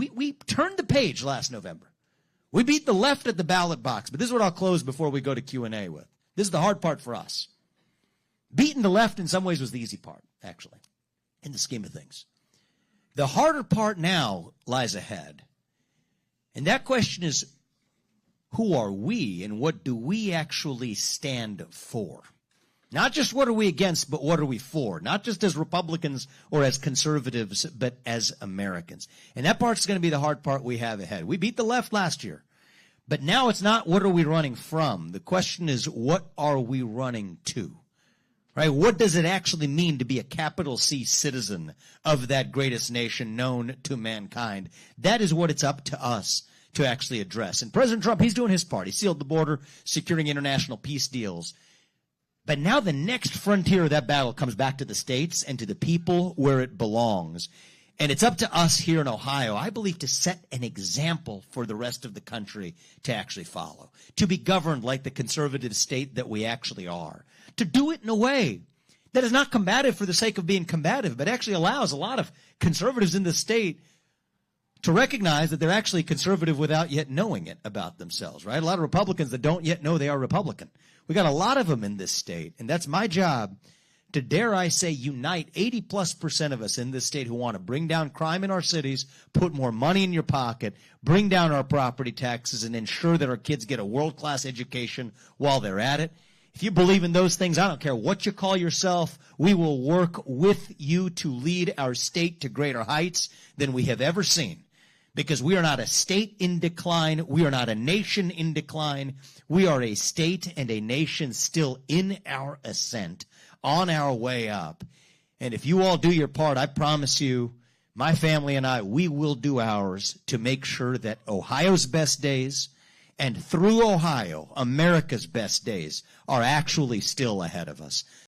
we turned the page last November. We beat the left at the ballot box, but this is what I'll close before we go to Q&A with. This is the hard part for us. Beating the left in some ways was the easy part, actually, in the scheme of things. The harder part now lies ahead. And that question is, who are we and what do we actually stand for? Not just what are we against, but what are we for? Not just as Republicans or as conservatives, but as Americans. And that part's going to be the hard part we have ahead. We beat the left last year. But now it's not what are we running from. The question is, what are we running to? Right? What does it actually mean to be a capital C citizen of that greatest nation known to mankind? That is what it's up to us to actually address. And President Trump, he's doing his part. He sealed the border, securing international peace deals. But now the next frontier of that battle comes back to the states and to the people where it belongs. And it's up to us here in Ohio, I believe, to set an example for the rest of the country to actually follow, to be governed like the conservative state that we actually are, to do it in a way that is not combative for the sake of being combative, but actually allows a lot of conservatives in the state to recognize that they're actually conservative without yet knowing it about themselves, right? A lot of Republicans that don't yet know they are Republican. We got a lot of them in this state, and that's my job to, dare I say, unite 80+% of us in this state who want to bring down crime in our cities, put more money in your pocket, bring down our property taxes, and ensure that our kids get a world-class education while they're at it. If you believe in those things, I don't care what you call yourself, we will work with you to lead our state to greater heights than we have ever seen. Because we are not a state in decline. We are not a nation in decline. We are a state and a nation still in our ascent, on our way up. And if you all do your part, I promise you, my family and I, we will do ours to make sure that Ohio's best days and through Ohio, America's best days are actually still ahead of us.